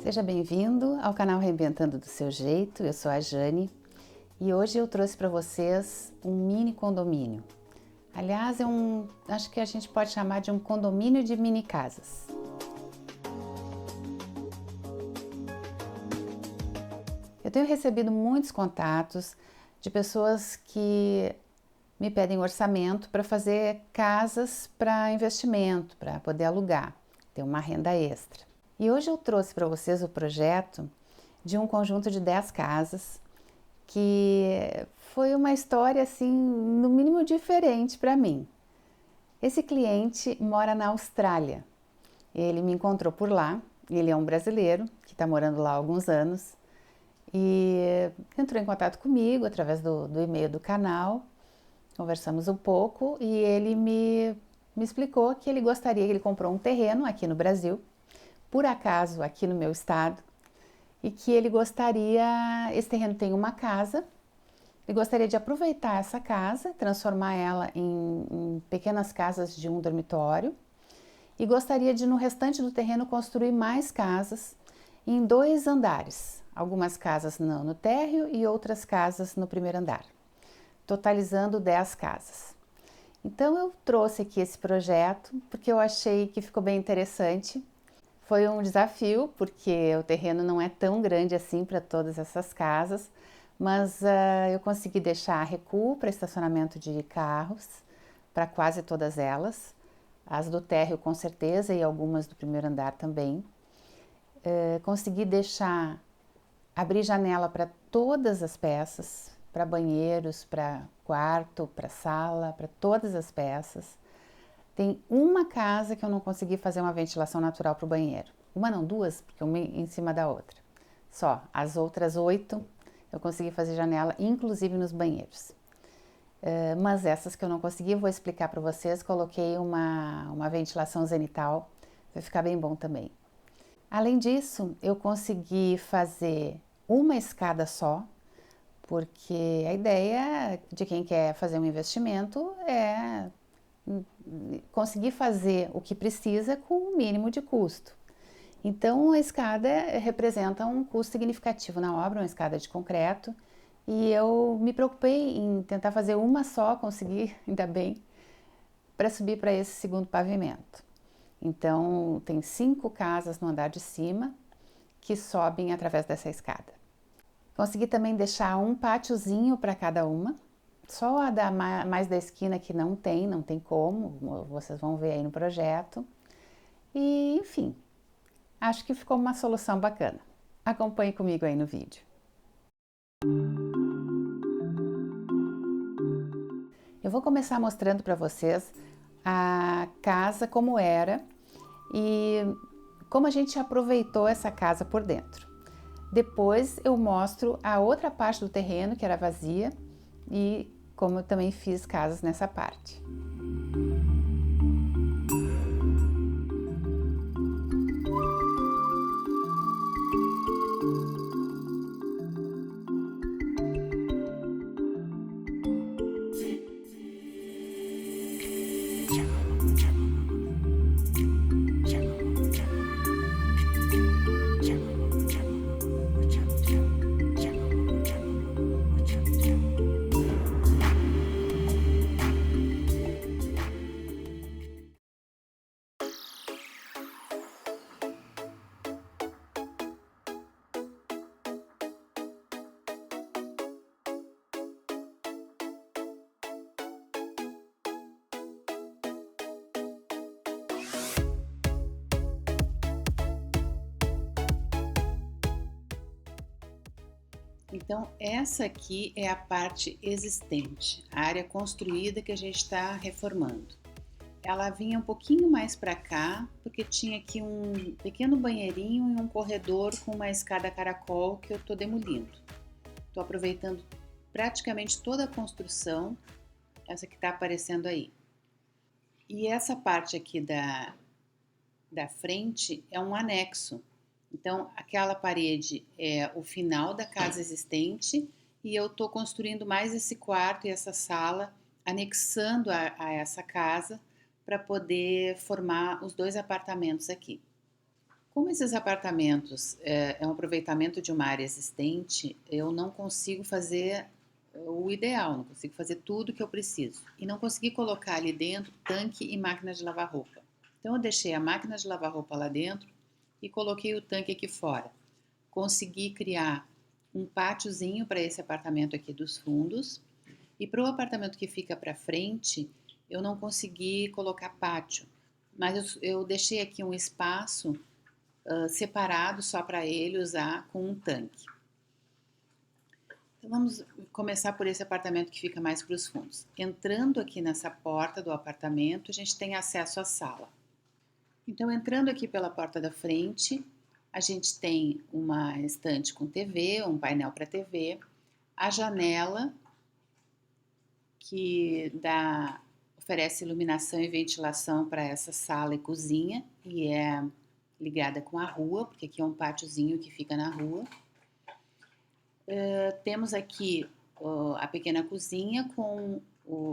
Seja bem-vindo ao canal Reinventando do Seu Jeito. Eu sou a Jane e hoje eu trouxe para vocês um mini condomínio. Aliás, acho que a gente pode chamar de um condomínio de mini casas. Eu tenho recebido muitos contatos de pessoas que me pedem orçamento para fazer casas para investimento, para poder alugar, ter uma renda extra. E hoje eu trouxe para vocês o projeto de um conjunto de 10 casas, que foi uma história assim, no mínimo diferente para mim. Esse cliente mora na Austrália. Ele me encontrou por lá, ele é um brasileiro que está morando lá há alguns anos e entrou em contato comigo através do e-mail do canal. Conversamos um pouco e ele me explicou que ele gostaria, que ele comprou um terreno aqui no Brasil, por acaso aqui no meu estado, e que ele gostaria, esse terreno tem uma casa, ele gostaria de aproveitar essa casa, transformar ela em pequenas casas de um dormitório, e gostaria de no restante do terreno construir mais casas em 2 andares, algumas casas no térreo e outras casas no primeiro andar, totalizando 10 casas. Então eu trouxe aqui esse projeto porque eu achei que ficou bem interessante. Foi um desafio porque o terreno não é tão grande assim para todas essas casas, mas eu consegui deixar recuo para estacionamento de carros para quase todas elas, as do térreo com certeza e algumas do primeiro andar também. Consegui abrir janela para todas as peças, para banheiros, para quarto, para sala, para todas as peças. Tem uma casa que eu não consegui fazer uma ventilação natural para o banheiro. Uma não, 2, porque uma em cima da outra. Só, as outras 8 eu consegui fazer janela, inclusive nos banheiros. Mas essas que eu não consegui, eu vou explicar para vocês. Coloquei uma ventilação zenital, vai ficar bem bom também. Além disso, eu consegui fazer uma escada só, porque a ideia de quem quer fazer um investimento é conseguir fazer o que precisa com o mínimo de custo. Então a escada representa um custo significativo na obra, uma escada de concreto, e eu me preocupei em tentar fazer uma só, consegui, ainda bem, para subir para esse segundo pavimento. Então tem 5 casas no andar de cima que sobem através dessa escada. Consegui também deixar um pátiozinho para cada uma, só a mais da esquina que não tem como, vocês vão ver aí no projeto. E enfim, acho que ficou uma solução bacana. Acompanhe comigo aí no vídeo. Eu vou começar mostrando para vocês a casa como era e como a gente aproveitou essa casa por dentro. Depois eu mostro a outra parte do terreno que era vazia e como eu também fiz casas nessa parte. Então, essa aqui é a parte existente, a área construída que a gente está reformando. Ela vinha um pouquinho mais para cá, porque tinha aqui um pequeno banheirinho e um corredor com uma escada caracol que eu estou demolindo. Estou aproveitando praticamente toda a construção, essa que está aparecendo aí. E essa parte aqui da frente é um anexo. Então, aquela parede é o final da casa existente e eu estou construindo mais esse quarto e essa sala, anexando a essa casa para poder formar os 2 apartamentos aqui. Como esses apartamentos é um aproveitamento de uma área existente, eu não consigo fazer o ideal, não consigo fazer tudo que eu preciso. E não consegui colocar ali dentro tanque e máquina de lavar roupa. Então eu deixei a máquina de lavar roupa lá dentro e coloquei o tanque aqui fora. Consegui criar um pátiozinho para esse apartamento aqui dos fundos. E para o apartamento que fica para frente, eu não consegui colocar pátio. Mas eu deixei aqui um espaço separado só para ele usar com um tanque. Então vamos começar por esse apartamento que fica mais para os fundos. Entrando aqui nessa porta do apartamento, a gente tem acesso à sala. Então entrando aqui pela porta da frente, a gente tem uma estante com TV, um painel para TV, a janela que oferece iluminação e ventilação para essa sala e cozinha e é ligada com a rua, porque aqui é um pátiozinho que fica na rua. Temos aqui a pequena cozinha com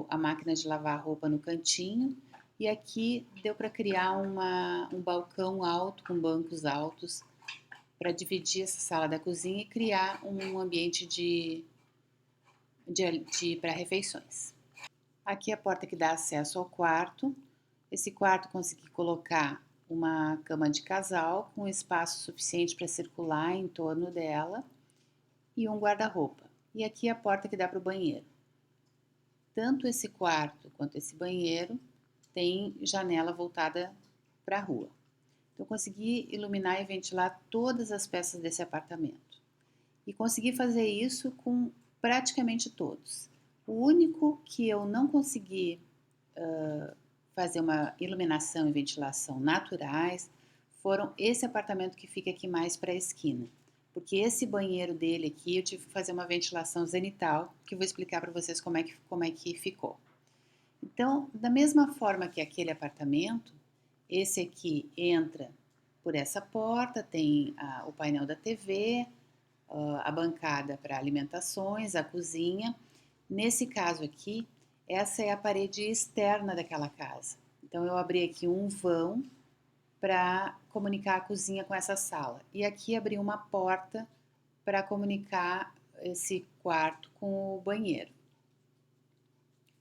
a máquina de lavar roupa no cantinho e aqui deu para criar um balcão alto com bancos altos para dividir essa sala da cozinha e criar um ambiente para refeições. Aqui é a porta que dá acesso ao quarto. Esse quarto consegui colocar uma cama de casal com espaço suficiente para circular em torno dela e um guarda-roupa. E aqui é a porta que dá para o banheiro. Tanto esse quarto quanto esse banheiro tem janela voltada para a rua. Então consegui iluminar e ventilar todas as peças desse apartamento. E consegui fazer isso com praticamente todos. O único que eu não consegui fazer uma iluminação e ventilação naturais foram esse apartamento que fica aqui mais para a esquina. Porque esse banheiro dele aqui eu tive que fazer uma ventilação zenital, que eu vou explicar para vocês como é que ficou. Então, da mesma forma que aquele apartamento, esse aqui entra por essa porta, tem o painel da TV, a bancada para alimentações, a cozinha. Nesse caso aqui, essa é a parede externa daquela casa. Então eu abri aqui um vão para comunicar a cozinha com essa sala. E aqui abri uma porta para comunicar esse quarto com o banheiro.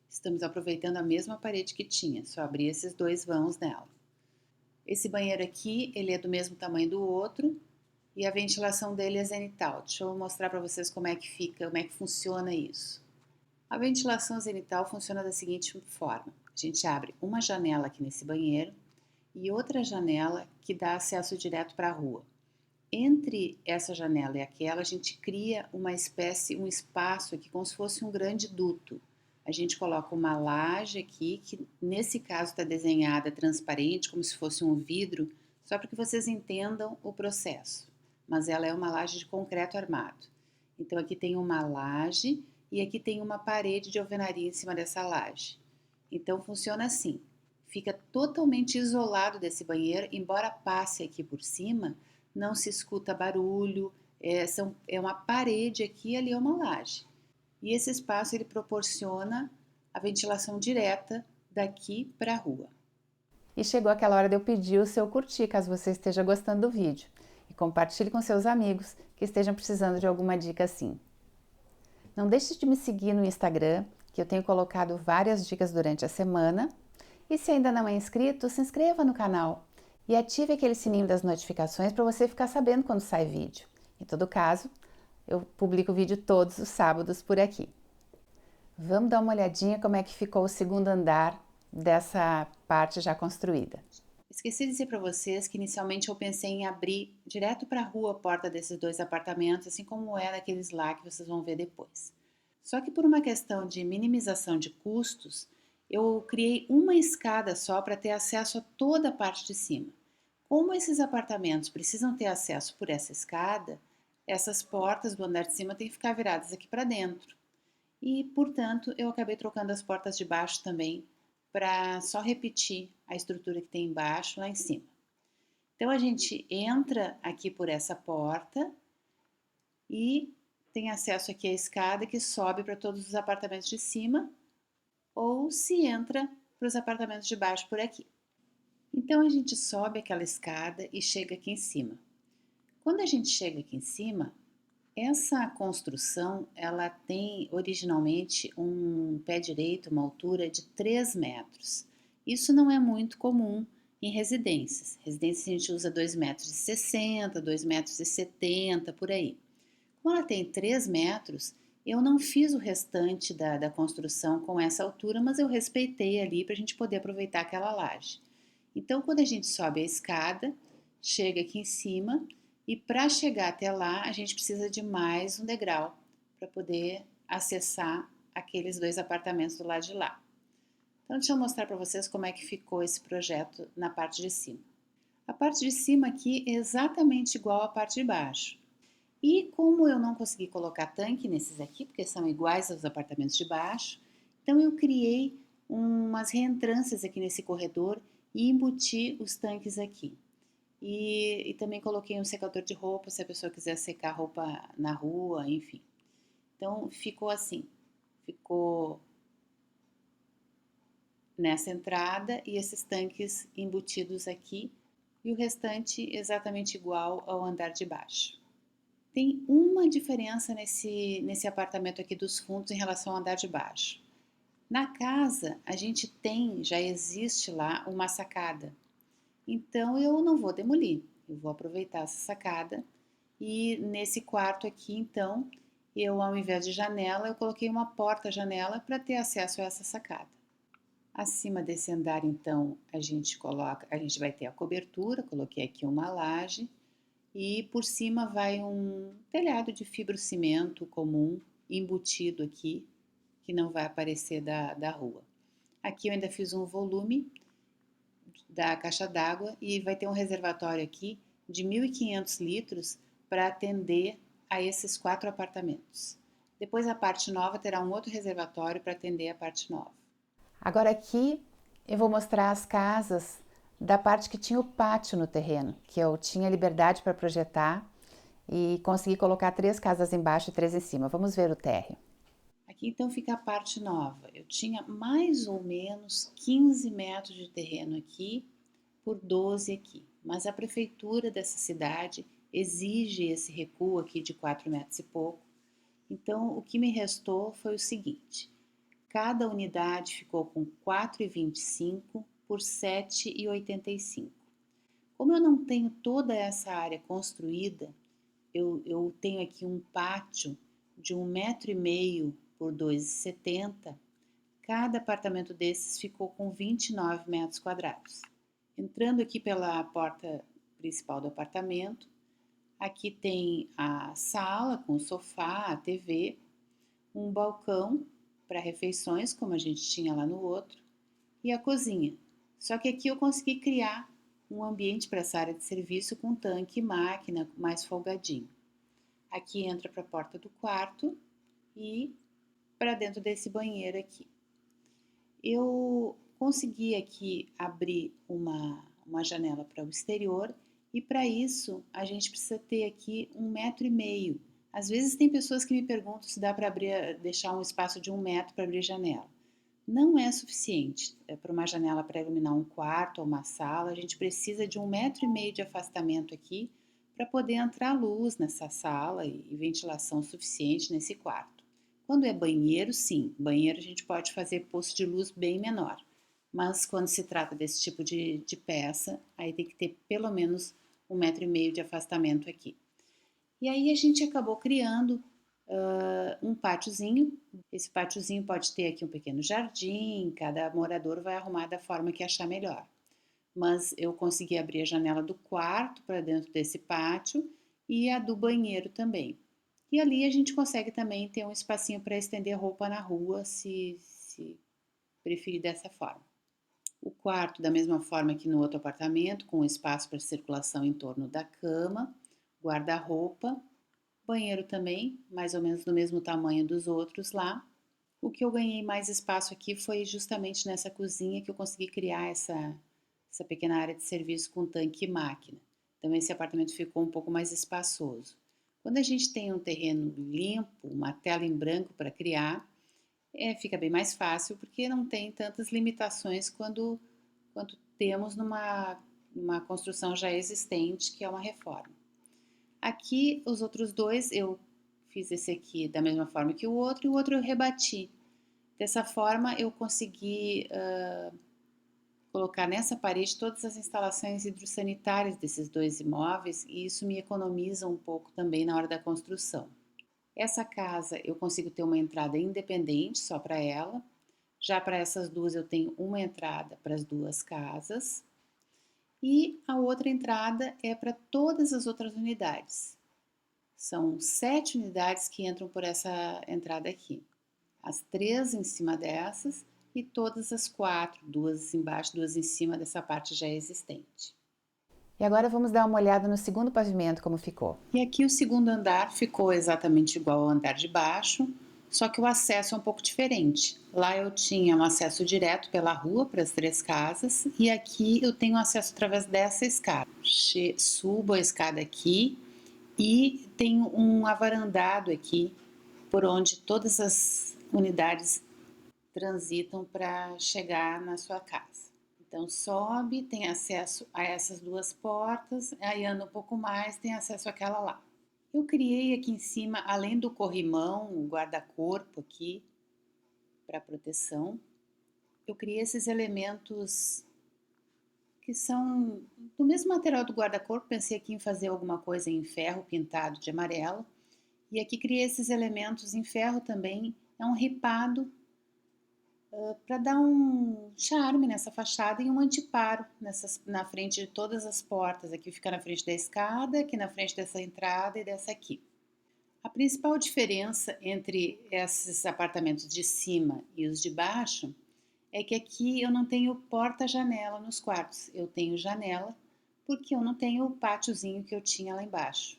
Estamos aproveitando a mesma parede que tinha, só abri esses dois vãos nela. Esse banheiro aqui, ele é do mesmo tamanho do outro e a ventilação dele é zenital. Deixa eu mostrar para vocês como é que fica, como é que funciona isso. A ventilação zenital funciona da seguinte forma. A gente abre uma janela aqui nesse banheiro e outra janela que dá acesso direto para a rua. Entre essa janela e aquela, a gente cria um espaço aqui, como se fosse um grande duto. A gente coloca uma laje aqui, que nesse caso está desenhada transparente, como se fosse um vidro, só para que vocês entendam o processo. Mas ela é uma laje de concreto armado. Então aqui tem uma laje e aqui tem uma parede de alvenaria em cima dessa laje. Então funciona assim, fica totalmente isolado desse banheiro, embora passe aqui por cima, não se escuta barulho, é uma parede aqui e ali é uma laje. E esse espaço ele proporciona a ventilação direta daqui para a rua. E chegou aquela hora de eu pedir o seu curtir, caso você esteja gostando do vídeo. E compartilhe com seus amigos que estejam precisando de alguma dica assim. Não deixe de me seguir no Instagram, que eu tenho colocado várias dicas durante a semana. E se ainda não é inscrito, se inscreva no canal e ative aquele sininho das notificações para você ficar sabendo quando sai vídeo. Em todo caso, eu publico vídeo todos os sábados por aqui. Vamos dar uma olhadinha como é que ficou o segundo andar dessa parte já construída. Esqueci de dizer para vocês que inicialmente eu pensei em abrir direto para a rua a porta desses dois apartamentos, assim como é daqueles lá que vocês vão ver depois. Só que por uma questão de minimização de custos, eu criei uma escada só para ter acesso a toda a parte de cima. Como esses apartamentos precisam ter acesso por essa escada, essas portas do andar de cima têm que ficar viradas aqui para dentro. E, portanto, eu acabei trocando as portas de baixo também para só repetir a estrutura que tem embaixo lá em cima. Então a gente entra aqui por essa porta e tem acesso aqui à escada que sobe para todos os apartamentos de cima ou se entra para os apartamentos de baixo por aqui. Então a gente sobe aquela escada e chega aqui em cima. Quando a gente chega aqui em cima, essa construção, ela tem originalmente um pé direito, uma altura de 3 metros. Isso não é muito comum em residências. Residências a gente usa 2,60 m, 2,70 m, por aí. Como ela tem 3 metros, eu não fiz o restante da construção com essa altura, mas eu respeitei ali para a gente poder aproveitar aquela laje. Então, quando a gente sobe a escada, chega aqui em cima e para chegar até lá, a gente precisa de mais um degrau para poder acessar aqueles 2 apartamentos do lado de lá. Então, deixa eu mostrar para vocês como é que ficou esse projeto na parte de cima. A parte de cima aqui é exatamente igual à parte de baixo. E como eu não consegui colocar tanque nesses aqui, porque são iguais aos apartamentos de baixo, então eu criei umas reentrâncias aqui nesse corredor e embuti os tanques aqui. E também coloquei um secador de roupa, se a pessoa quiser secar roupa na rua, enfim. Então ficou assim, ficou nessa entrada e esses tanques embutidos aqui, e o restante exatamente igual ao andar de baixo. Tem uma diferença nesse apartamento aqui dos fundos em relação ao andar de baixo. Na casa, a gente tem, já existe lá uma sacada. Então eu não vou demolir, eu vou aproveitar essa sacada e nesse quarto aqui, então, eu ao invés de janela, eu coloquei uma porta-janela para ter acesso a essa sacada. Acima desse andar, então, a gente vai ter a cobertura, coloquei aqui uma laje e por cima vai um telhado de fibrocimento comum embutido aqui, que não vai aparecer da rua. Aqui eu ainda fiz um volume da caixa d'água e vai ter um reservatório aqui de 1.500 litros para atender a esses 4 apartamentos. Depois a parte nova terá um outro reservatório para atender a parte nova. Agora aqui eu vou mostrar as casas da parte que tinha o pátio no terreno, que eu tinha liberdade para projetar e consegui colocar 3 casas embaixo e 3 em cima. Vamos ver o térreo. Aqui então fica a parte nova. Eu tinha mais ou menos 15 metros de terreno aqui por 12 aqui, mas a prefeitura dessa cidade exige esse recuo aqui de 4 metros e pouco. Então o que me restou foi o seguinte: cada unidade ficou com 4,25 por 7,85. Como eu não tenho toda essa área construída, eu tenho aqui um pátio de 1,5 m por 2,70. Cada apartamento desses ficou com 29 metros quadrados. Entrando aqui pela porta principal do apartamento, aqui tem a sala com o sofá, a TV, um balcão para refeições, como a gente tinha lá no outro, e a cozinha. Só que aqui eu consegui criar um ambiente para essa área de serviço com tanque e máquina mais folgadinho. Aqui entra para a porta do quarto e para dentro desse banheiro aqui. Eu consegui aqui abrir uma janela para o exterior e para isso a gente precisa ter aqui 1,5 m. Às vezes tem pessoas que me perguntam se dá para abrir, deixar um espaço de 1 m para abrir janela. Não é suficiente para uma janela para iluminar um quarto ou uma sala. A gente precisa de 1,5 m de afastamento aqui para poder entrar luz nessa sala e ventilação suficiente nesse quarto. Quando é banheiro, sim, banheiro a gente pode fazer posto de luz bem menor. Mas quando se trata desse tipo de peça, aí tem que ter pelo menos 1,5 m de afastamento aqui. E aí a gente acabou criando um pátiozinho. Esse pátiozinho pode ter aqui um pequeno jardim, cada morador vai arrumar da forma que achar melhor. Mas eu consegui abrir a janela do quarto para dentro desse pátio e a do banheiro também. E ali a gente consegue também ter um espacinho para estender roupa na rua, se preferir dessa forma. O quarto, da mesma forma que no outro apartamento, com espaço para circulação em torno da cama, guarda-roupa, banheiro também, mais ou menos do mesmo tamanho dos outros lá. O que eu ganhei mais espaço aqui foi justamente nessa cozinha que eu consegui criar essa pequena área de serviço com tanque e máquina. Então esse apartamento ficou um pouco mais espaçoso. Quando a gente tem um terreno limpo, uma tela em branco para criar, fica bem mais fácil porque não tem tantas limitações quanto temos numa construção já existente, que é uma reforma. Aqui, os outros dois, eu fiz esse aqui da mesma forma que o outro, e o outro eu rebati. Dessa forma, eu consegui colocar nessa parede todas as instalações hidrossanitárias desses dois imóveis, e isso me economiza um pouco também na hora da construção. Essa casa eu consigo ter uma entrada independente só para ela. Já para essas duas eu tenho uma entrada para as duas casas e a outra entrada é para todas as outras unidades. São 7 unidades que entram por essa entrada aqui. As 3 em cima dessas e todas as 4, 2 embaixo, 2 em cima dessa parte já existente. E agora vamos dar uma olhada no segundo pavimento, como ficou. E aqui o segundo andar ficou exatamente igual ao andar de baixo, só que o acesso é um pouco diferente. Lá eu tinha um acesso direto pela rua para as 3 casas e aqui eu tenho acesso através dessa escada. Subo a escada aqui e tenho um avarandado aqui por onde todas as unidades transitam para chegar na sua casa. Então sobe, tem acesso a essas 2 portas, aí anda um pouco mais, tem acesso àquela lá. Eu criei aqui em cima, além do corrimão, o guarda-corpo aqui, para proteção, eu criei esses elementos que são do mesmo material do guarda-corpo, pensei aqui em fazer alguma coisa em ferro pintado de amarelo, e aqui criei esses elementos em ferro também, é um ripado para dar um charme nessa fachada e um anteparo na frente de todas as portas. Aqui fica na frente da escada, aqui na frente dessa entrada e dessa aqui. A principal diferença entre esses apartamentos de cima e os de baixo é que aqui eu não tenho porta-janela nos quartos. Eu tenho janela porque eu não tenho o pátiozinho que eu tinha lá embaixo.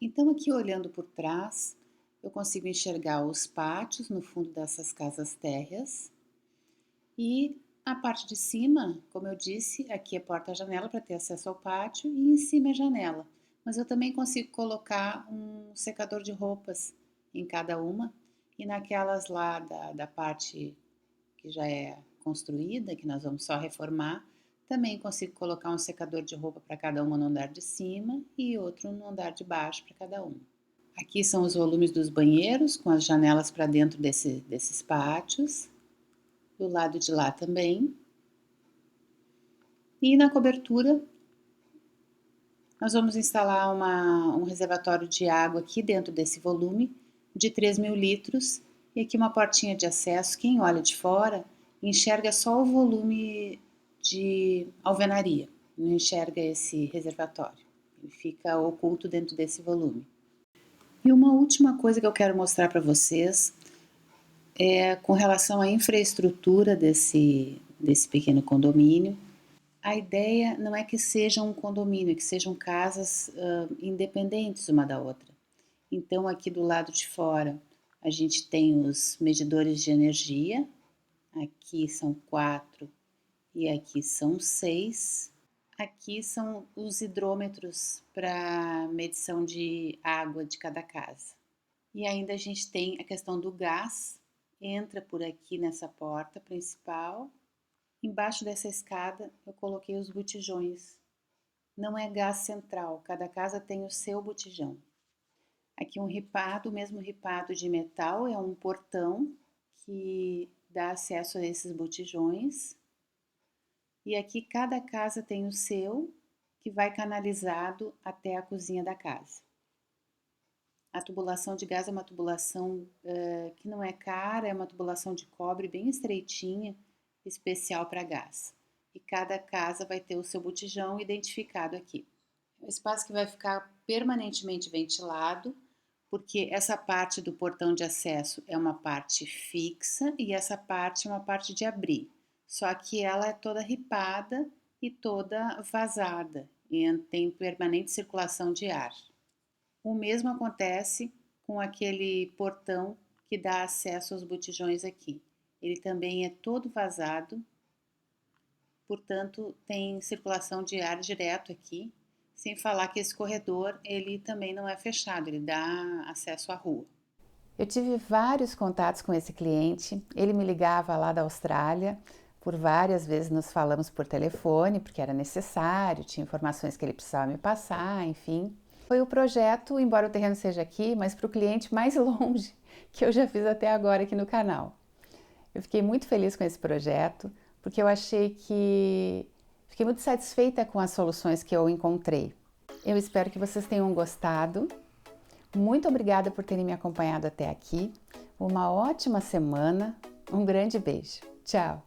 Então aqui olhando por trás, eu consigo enxergar os pátios no fundo dessas casas térreas. E a parte de cima, como eu disse, aqui é porta-janela para ter acesso ao pátio e em cima é janela. Mas eu também consigo colocar um secador de roupas em cada uma e naquelas lá da parte que já é construída, que nós vamos só reformar, também consigo colocar um secador de roupa para cada uma no andar de cima e outro no andar de baixo para cada uma. Aqui são os volumes dos banheiros com as janelas para dentro desses pátios. Do lado de lá também. E na cobertura, nós vamos instalar um reservatório de água aqui dentro desse volume de 3.000 litros e aqui uma portinha de acesso. Quem olha de fora enxerga só o volume de alvenaria, não enxerga esse reservatório. Ele fica oculto dentro desse volume. E uma última coisa que eu quero mostrar para vocês com relação à infraestrutura desse pequeno condomínio. A ideia não é que seja um condomínio, é que sejam casas independentes uma da outra. Então aqui do lado de fora a gente tem os medidores de energia, aqui são 4 e aqui são 6. Aqui são os hidrômetros para medição de água de cada casa. E ainda a gente tem a questão do gás, entra por aqui nessa porta principal. Embaixo dessa escada eu coloquei os botijões. Não é gás central, cada casa tem o seu botijão. Aqui um ripado, o mesmo ripado de metal, é um portão que dá acesso a esses botijões. E aqui cada casa tem o seu, que vai canalizado até a cozinha da casa. A tubulação de gás é uma tubulação que não é cara, é uma tubulação de cobre bem estreitinha, especial para gás. E cada casa vai ter o seu botijão identificado aqui. É um espaço que vai ficar permanentemente ventilado, porque essa parte do portão de acesso é uma parte fixa e essa parte é uma parte de abrir. Só que ela é toda ripada e toda vazada e tem permanente circulação de ar. O mesmo acontece com aquele portão que dá acesso aos botijões aqui. Ele também é todo vazado, portanto tem circulação de ar direto aqui, sem falar que esse corredor ele também não é fechado, ele dá acesso à rua. Eu tive vários contatos com esse cliente, ele me ligava lá da Austrália, Por várias vezes nos falamos por telefone, porque era necessário, tinha informações que ele precisava me passar, enfim. Foi o projeto, embora o terreno seja aqui, mas para o cliente mais longe que eu já fiz até agora aqui no canal. Eu fiquei muito feliz com esse projeto, porque eu achei que... Fiquei muito satisfeita com as soluções que eu encontrei. Eu espero que vocês tenham gostado. Muito obrigada por terem me acompanhado até aqui. Uma ótima semana. Um grande beijo. Tchau!